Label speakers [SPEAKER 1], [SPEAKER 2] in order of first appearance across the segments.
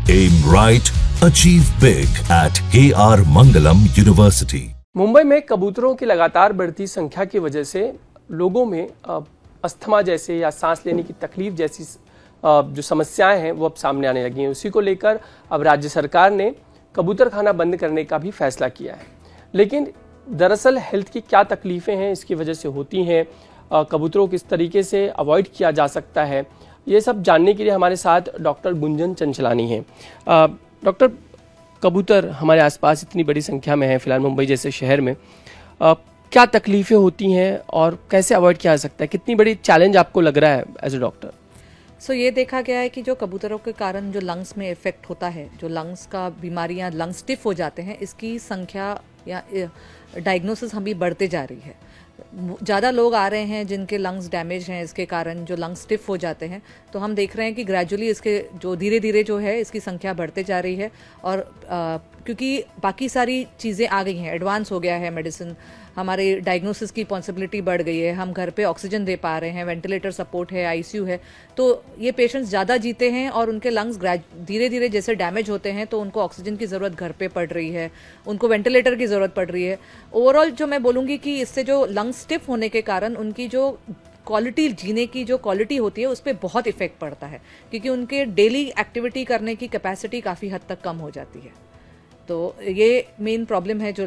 [SPEAKER 1] Aim right, achieve big at KR Mangalam University.
[SPEAKER 2] Mumbai में कबूतरों की लगातार बढ़ती संख्या की वजह से लोगों में अस्थमा जैसे या सांस लेने की तकलीफ जैसी जो समस्याएं हैं वो अब सामने आने लगी हैं। उसी को लेकर अब राज्य सरकार ने कबूतर खाना बंद करने का भी फैसला किया है। लेकिन दरअसल हेल्थ की क्या तकलीफ़ें हैं, इसकी वजह से होती हैं, कबूतरों किस तरीके से अवॉइड किया जा सकता है, ये सब जानने के लिए हमारे साथ डॉक्टर गुंजन चंचलानी हैं। डॉक्टर, कबूतर हमारे आसपास इतनी बड़ी संख्या में है फिलहाल मुंबई जैसे शहर में, क्या तकलीफ़ें होती हैं और कैसे अवॉइड किया जा सकता है? कितनी बड़ी चैलेंज आपको लग रहा है एज ए डॉक्टर?
[SPEAKER 3] ये देखा गया है कि जो कबूतरों के कारण जो लंग्स में इफेक्ट होता है, जो लंग्स का बीमारियां, लंग्स स्टिफ हो जाते हैं, इसकी संख्या या डायग्नोसिस हम भी बढ़ते जा रही है। ज़्यादा लोग आ रहे हैं जिनके लंग्स डैमेज हैं, इसके कारण जो लंग्स स्टिफ हो जाते हैं। तो हम देख रहे हैं कि ग्रेजुअली इसके जो धीरे धीरे जो है इसकी संख्या बढ़ते जा रही है। और क्योंकि बाकी सारी चीज़ें आ गई हैं, एडवांस हो गया है मेडिसिन, हमारे डायग्नोसिस की पॉसिबिलिटी बढ़ गई है, हम घर पे ऑक्सीजन दे पा रहे हैं, वेंटिलेटर सपोर्ट है, आईसीयू है, तो ये पेशेंट्स ज़्यादा जीते हैं और उनके लंग्स धीरे धीरे जैसे डैमेज होते हैं तो उनको ऑक्सीजन की ज़रूरत घर पे पड़ रही है, उनको वेंटिलेटर की ज़रूरत पड़ रही है। ओवरऑल जो मैं बोलूँगी कि इससे जो लंग्स स्टिफ होने के कारण उनकी जो क्वालिटी, जीने की जो क्वालिटी होती है उस पर बहुत इफेक्ट पड़ता है, क्योंकि उनके डेली एक्टिविटी करने की कैपेसिटी काफ़ी हद तक कम हो जाती है। तो ये मेन प्रॉब्लम है जो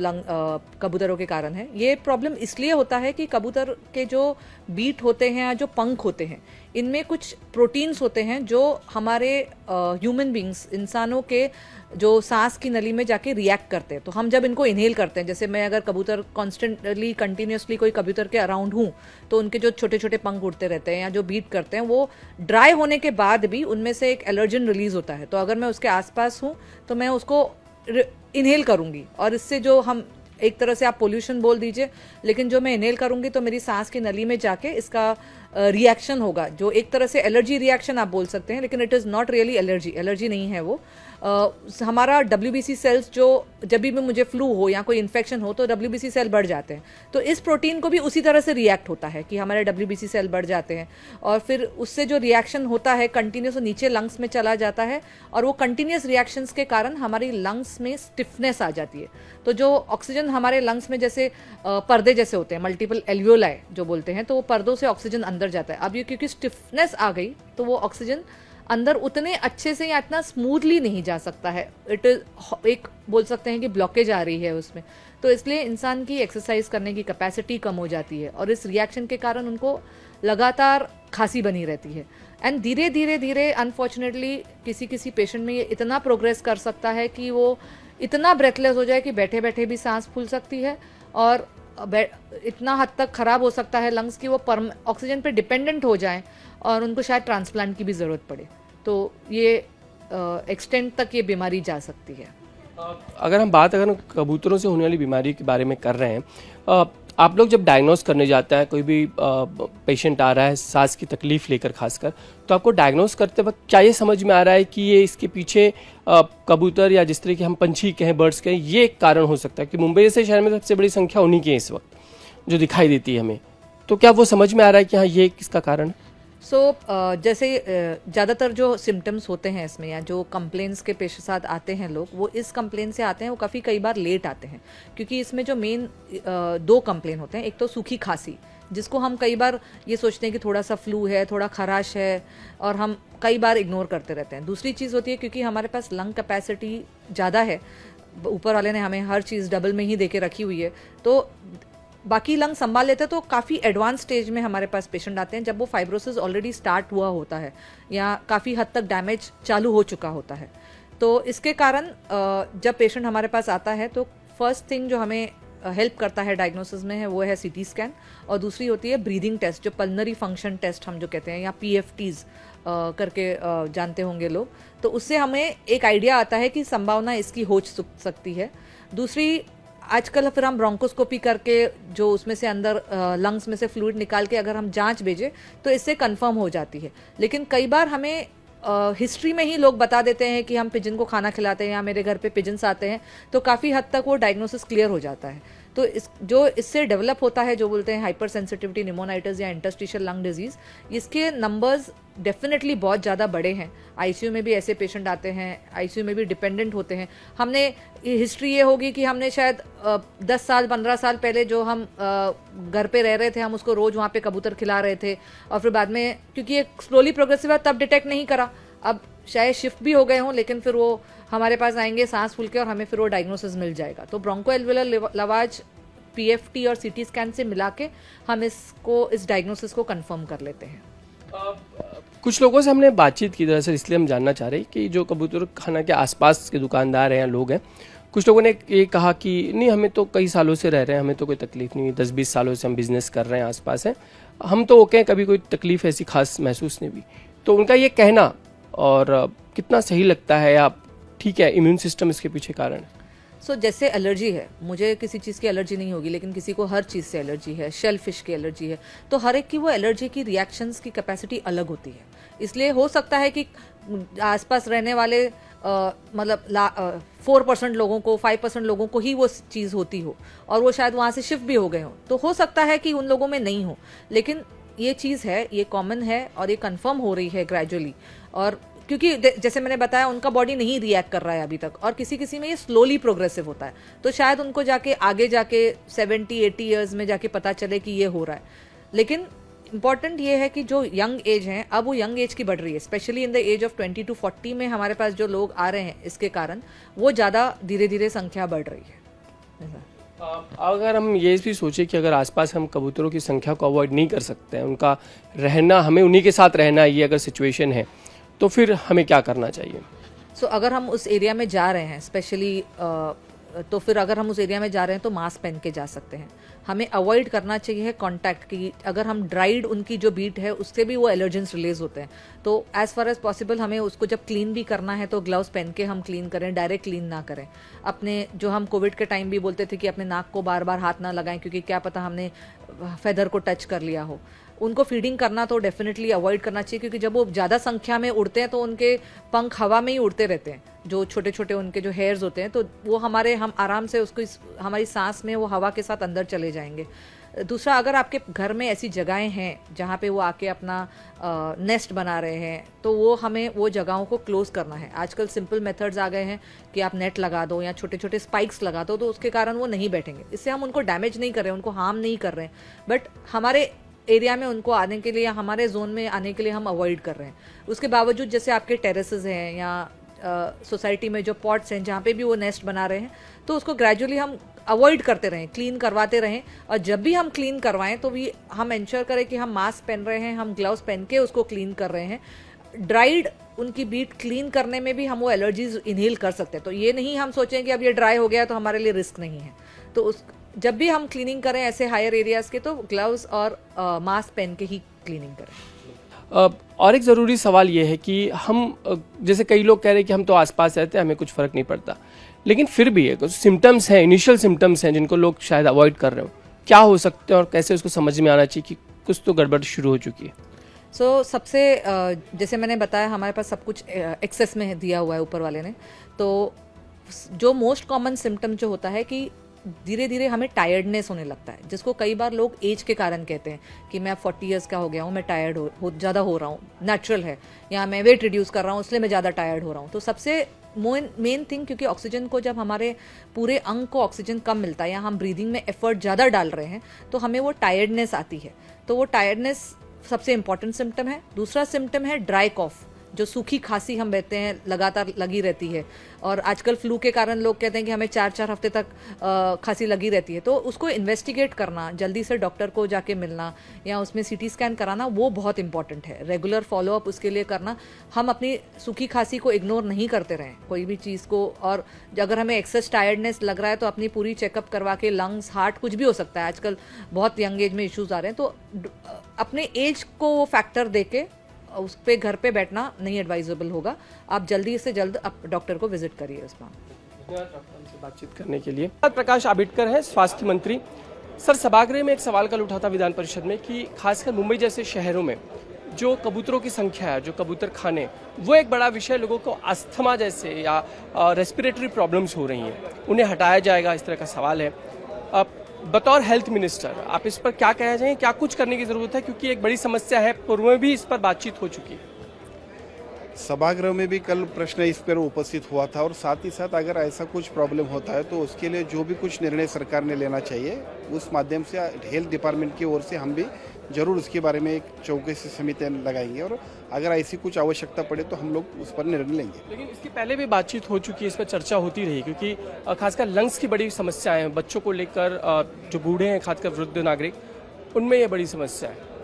[SPEAKER 3] कबूतरों के कारण है। ये प्रॉब्लम इसलिए होता है कि कबूतर के जो बीट होते हैं या जो पंख होते हैं, इनमें कुछ प्रोटीन्स होते हैं जो हमारे ह्यूमन बींग्स, इंसानों के जो सांस की नली में जाके रिएक्ट करते हैं। तो हम जब इनको इनहेल करते हैं, जैसे मैं अगर कबूतर कॉन्स्टेंटली कंटिन्यूसली कोई कबूतर के अराउंड हूँ तो उनके जो छोटे छोटे पंख उड़ते रहते हैं या जो बीट करते हैं, वो ड्राई होने के बाद भी उनमें से एक एलर्जन रिलीज होता है। तो अगर मैं उसके आसपास हूँ तो मैं उसको इनहेल करूंगी, और इससे जो हम एक तरह से आप पोल्यूशन बोल दीजिए, लेकिन जो मैं इनहेल करूंगी तो मेरी सांस की नली में जाके इसका रिएक्शन होगा, जो एक तरह से एलर्जी रिएक्शन आप बोल सकते हैं, लेकिन it is not really allergy नहीं है वो। हमारा WBC सेल्स, जो जब भी मुझे फ्लू हो या कोई इन्फेक्शन हो तो WBC सेल बढ़ जाते हैं, तो इस प्रोटीन को भी उसी तरह से रिएक्ट होता है कि हमारे WBC सेल बढ़ जाते हैं, और फिर उससे जो रिएक्शन होता है कंटिन्यूस नीचे लंग्स में चला जाता है, और वो कंटिन्यूस रिएक्शंस के कारण हमारी लंग्स में स्टिफनेस आ जाती है। तो जो ऑक्सीजन हमारे लंग्स में जैसे पर्दे जैसे होते हैं, मल्टीपल एल्वियोलाई जो बोलते हैं, तो वो पर्दों से ऑक्सीजन अंदर जाता है। अब ये क्योंकि स्टिफनेस आ गई तो वो ऑक्सीजन अंदर उतने अच्छे से या इतना स्मूथली नहीं जा सकता है, इट एक बोल सकते हैं कि ब्लॉकेज आ रही है उसमें। तो इसलिए इंसान की एक्सरसाइज करने की कैपेसिटी कम हो जाती है, और इस रिएक्शन के कारण उनको लगातार खांसी बनी रहती है। एंड धीरे धीरे धीरे अनफॉर्चुनेटली किसी किसी पेशेंट में ये इतना प्रोग्रेस कर सकता है कि वो इतना ब्रेथलेस हो जाए कि बैठे बैठे भी सांस फूल सकती है, और इतना हद तक ख़राब हो सकता है लंग्स की वो ऑक्सीजन पे डिपेंडेंट हो जाएं और उनको शायद ट्रांसप्लांट की भी ज़रूरत पड़े। तो ये एक्सटेंड तक ये बीमारी जा सकती है।
[SPEAKER 2] अगर हम बात कबूतरों से होने वाली बीमारी के बारे में कर रहे हैं, आप लोग जब डायग्नोस करने जाता है, कोई भी पेशेंट आ रहा है सांस की तकलीफ़ लेकर खासकर, तो आपको डायग्नोस करते वक्त क्या ये समझ में आ रहा है कि ये इसके पीछे कबूतर या जिस तरह के हम पंछी कहें, बर्ड्स कहें, ये एक कारण हो सकता है कि मुंबई जैसे शहर में सबसे बड़ी संख्या उन्हीं की है इस वक्त जो दिखाई देती है हमें, तो क्या वो समझ में आ रहा है कि हाँ ये किसका कारण है?
[SPEAKER 3] जैसे ज़्यादातर जो सिम्टम्स होते हैं इसमें, या जो कंप्लेंट्स के पेश साथ आते हैं लोग, वो इस कंप्लेन से आते हैं, वो काफ़ी कई बार लेट आते हैं, क्योंकि इसमें जो मेन 2 कंप्लेन होते हैं। एक तो सूखी खांसी, जिसको हम कई बार ये सोचते हैं कि थोड़ा सा फ्लू है, थोड़ा खराश है, और हम कई बार इग्नोर करते रहते हैं। दूसरी चीज़ होती है क्योंकि हमारे पास लंग कैपेसिटी ज़्यादा है, ऊपर वाले ने हमें हर चीज़ डबल में ही दे के रखी हुई है, तो बाकी लंग संभाल लेते हैं। तो काफ़ी एडवांस स्टेज में हमारे पास पेशेंट आते हैं जब वो फाइब्रोसिस ऑलरेडी स्टार्ट हुआ होता है या काफ़ी हद तक डैमेज चालू हो चुका होता है। तो इसके कारण जब पेशेंट हमारे पास आता है तो फर्स्ट थिंग जो हमें हेल्प करता है डायग्नोसिस में है वो है CT स्कैन, और दूसरी होती है ब्रीदिंग टेस्ट, जो पल्मनरी फंक्शन टेस्ट हम जो कहते हैं, या PFTs करके जानते होंगे लोग। तो उससे हमें एक आइडिया आता है कि संभावना इसकी हो सकती है। दूसरी, आजकल फिर हम ब्रोंकोस्कोपी करके जो उसमें से अंदर लंग्स में से फ्लूइड निकाल के अगर हम जांच भेजें तो इससे कंफर्म हो जाती है। लेकिन कई बार हमें हिस्ट्री में ही लोग बता देते हैं कि हम पिजन को खाना खिलाते हैं या मेरे घर पे पिजन्स आते हैं, तो काफ़ी हद तक वो डायग्नोसिस क्लियर हो जाता है। तो जो इससे डेवलप होता है, जो बोलते हैं हाइपर सेंसिटिविटी निमोनाइटिस या इंटरस्टिशियल लंग डिजीज़, इसके नंबर्स डेफिनेटली बहुत ज़्यादा बड़े हैं। आईसीयू में भी ऐसे पेशेंट आते हैं, आईसीयू में भी डिपेंडेंट होते हैं। हमने हिस्ट्री ये होगी कि हमने शायद 10 साल 15 साल पहले जो हम घर पे रह रहे थे, हम उसको रोज़ वहाँ पे कबूतर खिला रहे थे, और फिर बाद में क्योंकि ये स्लोली प्रोग्रेसिव है तब डिटेक्ट नहीं करा, अब शायद शिफ्ट भी हो गए हों, लेकिन फिर वो हमारे पास आएंगे सांस फूल के और हमें फिर वो डायग्नोसिस मिल जाएगा। तो ब्रोंको एल्वियोलर लवाज पीएफटी और सीटी स्कैन से मिला के हम इस डायग्नोसिस को कंफर्म कर लेते हैं।
[SPEAKER 2] कुछ लोगों से हमने बातचीत की, दरअसल इसलिए हम जानना चाह रहे हैं कि जो कबूतर खाना के आसपास के दुकानदार हैं या लोग हैं, कुछ लोगों ने ये कहा कि नहीं हमें तो कई सालों से रह रहे हैं, हमें तो कोई तकलीफ नहीं हुई, 10-20 सालों से हम बिज़नेस कर रहे हैं, आसपास हैं, हम तो ओके हैं, कभी कोई तकलीफ ऐसी खास महसूस नहीं हुई। तो उनका ये कहना और कितना सही लगता है या ठीक है, इम्यून सिस्टम इसके पीछे कारण है?
[SPEAKER 3] जैसे एलर्जी है, मुझे किसी चीज़ की एलर्जी नहीं होगी, लेकिन किसी को हर चीज़ से एलर्जी है, शेल फिश की एलर्जी है, तो हर एक की वो एलर्जी की रिएक्शंस की कैपेसिटी अलग होती है। इसलिए हो सकता है कि आसपास रहने वाले मतलब 4% लोगों को, 5% लोगों को ही वो चीज़ होती हो और वो शायद वहाँ से शिफ्ट भी हो गए हो, तो हो सकता है कि उन लोगों में नहीं हो, लेकिन ये चीज़ है, ये कॉमन है और ये कंफर्म हो रही है ग्रेजुअली। और क्योंकि जैसे मैंने बताया, उनका बॉडी नहीं रिएक्ट कर रहा है अभी तक, और किसी किसी में ये स्लोली प्रोग्रेसिव होता है, तो शायद उनको जाके आगे जाके 70-80 ईयर्स में जाके पता चले कि ये हो रहा है। लेकिन इंपॉर्टेंट ये है कि जो यंग एज हैं, अब वो यंग एज की बढ़ रही है, specially in the age of 20 to 40 में हमारे पास जो लोग आ रहे हैं, इसके कारण वो ज़्यादा धीरे धीरे संख्या बढ़ रही है।
[SPEAKER 2] अगर हम ये भी सोचें कि अगर आसपास हम कबूतरों की संख्या को अवॉइड नहीं कर सकते हैं, उनका रहना, हमें उन्हीं के साथ रहना, ये अगर सिचुएशन है, तो फिर हमें क्या करना चाहिए?
[SPEAKER 3] अगर हम उस एरिया में जा रहे हैं, स्पेशली तो फिर अगर हम उस एरिया में जा रहे हैं तो मास्क पहन के जा सकते हैं। हमें अवॉइड करना चाहिए कॉन्टैक्ट की, अगर हम ड्राइड उनकी जो बीट है उससे भी वो एलर्जेंस रिलीज होते हैं, तो एज़ फार एज पॉसिबल हमें उसको जब क्लीन भी करना है तो ग्लव्स पहन के हम क्लीन करें, डायरेक्ट क्लीन ना करें। अपने जो हम कोविड के टाइम भी बोलते थे कि अपने नाक को बार बार हाथ ना लगाएं, क्योंकि क्या पता हमने फेदर को टच कर लिया हो। उनको फीडिंग करना तो डेफिनेटली अवॉइड करना चाहिए, क्योंकि जब वो ज़्यादा संख्या में उड़ते हैं तो उनके पंख हवा में ही उड़ते रहते हैं, जो छोटे छोटे उनके जो हेयर्स होते हैं, तो वो हम आराम से उसको हमारी सांस में वो हवा के साथ अंदर चले जाएंगे। दूसरा, अगर आपके घर में ऐसी जगहें हैं जहाँ पे वो आके अपना नेस्ट बना रहे हैं, तो वो हमें वो जगहों को क्लोज करना है। आजकल सिंपल मेथड्स आ गए हैं कि आप नेट लगा दो या छोटे छोटे स्पाइक्स लगा दो, तो उसके कारण वो नहीं बैठेंगे। इससे हम उनको डैमेज नहीं कर रहे हैं, उनको हार्म नहीं कर रहे हैं, बट हमारे एरिया में उनको आने के लिए या हमारे जोन में आने के लिए हम अवॉइड कर रहे हैं। उसके बावजूद जैसे आपके टेरेसेस हैं या सोसाइटी में जो पॉट्स हैं जहाँ पे भी वो नेस्ट बना रहे हैं, तो उसको ग्रेजुअली हम अवॉइड करते रहें, क्लीन करवाते रहें, और जब भी हम क्लीन करवाएं तो भी हम इंश्योर करें कि हम मास्क पहन रहे हैं, हम ग्लव्स पहन के उसको क्लीन कर रहे हैं। ड्राइड उनकी बीट क्लीन करने में भी हम वो एलर्जीज इनहेल कर सकते हैं, तो ये नहीं हम सोचें कि अब ये ड्राई हो गया तो हमारे लिए रिस्क नहीं है। तो जब भी हम क्लीनिंग करें ऐसे हायर एरियाज़ के, तो ग्लव्स और मास्क पहन के ही क्लीनिंग करें।
[SPEAKER 2] और एक ज़रूरी सवाल ये है कि हम जैसे कई लोग कह रहे हैं कि हम तो आसपास रहते हैं, हमें कुछ फ़र्क नहीं पड़ता, लेकिन फिर भी कुछ सिम्टम्स हैं, इनिशियल सिम्टम्स हैं जिनको लोग शायद अवॉइड कर रहे हो, क्या हो सकते हैं और कैसे उसको समझ में आना चाहिए कि कुछ तो गड़बड़ शुरू हो चुकी है?
[SPEAKER 3] सबसे जैसे मैंने बताया, हमारे पास सब कुछ एक्सेस में दिया हुआ है ऊपर वाले ने। तो जो मोस्ट कॉमन सिम्टम जो होता है कि धीरे धीरे हमें टायर्डनेस होने लगता है, जिसको कई बार लोग एज के कारण कहते हैं कि मैं 40 ईयर्स का हो गया हूँ, मैं टायर्ड ज़्यादा हो रहा हूँ, नेचुरल है, या मैं वेट रिड्यूस कर रहा हूँ इसलिए मैं ज़्यादा टायर्ड हो रहा हूँ। तो सबसे मेन थिंग, क्योंकि ऑक्सीजन को जब हमारे पूरे अंग को ऑक्सीजन कम मिलता है या हम ब्रीदिंग में एफर्ट ज़्यादा डाल रहे हैं, तो हमें वो टायर्डनेस आती है। तो वो टायर्डनेस सबसे इंपॉर्टेंट सिम्टम है। दूसरा सिम्टम है ड्राई कॉफ, जो सूखी खांसी हम कहते हैं लगातार लगी रहती है, और आजकल फ्लू के कारण लोग कहते हैं कि हमें 4-4 हफ्ते तक खांसी लगी रहती है। तो उसको इन्वेस्टिगेट करना, जल्दी से डॉक्टर को जाके मिलना या उसमें सीटी स्कैन कराना, वो बहुत इंपॉर्टेंट है। रेगुलर फॉलोअप उसके लिए करना। हम अपनी सूखी खांसी को इग्नोर नहीं करते रहें कोई भी चीज़ को, और अगर हमें एक्सेस टायर्डनेस लग रहा है तो अपनी पूरी चेकअप करवा के, लंग्स, हार्ट, कुछ भी हो सकता है, आजकल बहुत यंग एज में इश्यूज आ रहे हैं, तो अपने एज को वो फैक्टर दे के उस पे घर पे बैठना नहीं एडवाइजेबल होगा। आप जल्दी से जल्द आप डॉक्टर को विजिट करिए इस बार।
[SPEAKER 2] धन्यवाद डॉक्टर हमसे बातचीत करने के लिए। प्रकाश आंबेडकर हैं, स्वास्थ्य मंत्री। सर, सभागृह में एक सवाल कल उठा था विधान परिषद में कि खासकर मुंबई जैसे शहरों में जो कबूतरों की संख्या है, जो कबूतर खाने, वो एक बड़ा विषय, लोगों को अस्थमा जैसे या रेस्पिरेटरी प्रॉब्लम्स हो रही हैं, उन्हें हटाया जाएगा, इस तरह का सवाल है। बतौर हेल्थ मिनिस्टर आप इस पर क्या कहना चाहेंगे, क्या कुछ करने की जरूरत है, क्योंकि एक बड़ी समस्या है, पूर्व में भी इस पर बातचीत हो चुकी है।
[SPEAKER 4] सभागृह में भी कल प्रश्न इस पर उपस्थित हुआ था और साथ ही साथ अगर ऐसा कुछ प्रॉब्लम होता है तो उसके लिए जो भी कुछ निर्णय सरकार ने लेना चाहिए उस माध्यम से हेल्थ डिपार्टमेंट की ओर से हम भी जरूर उसके बारे में एक चौकसी समिति लगाएंगे और अगर ऐसी कुछ आवश्यकता पड़े तो हम लोग उस पर निर्णय लेंगे।
[SPEAKER 2] लेकिन इसके पहले भी बातचीत हो चुकी है, इस पर चर्चा होती रही, क्योंकि खासकर लंग्स की बड़ी समस्याएं हैं बच्चों को लेकर, जो बूढ़े हैं खासकर वृद्ध नागरिक, उनमें ये बड़ी समस्या है।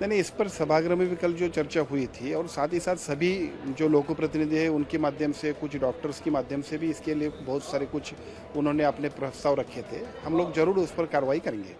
[SPEAKER 4] नहीं, इस पर सभागृह में भी कल जो चर्चा हुई थी और साथ ही साथ सभी जो लोक प्रतिनिधि हैं उनके माध्यम से, कुछ डॉक्टर्स के माध्यम से भी इसके लिए बहुत सारे कुछ उन्होंने अपने प्रस्ताव रखे थे। हम लोग जरूर उस पर कार्रवाई करेंगे।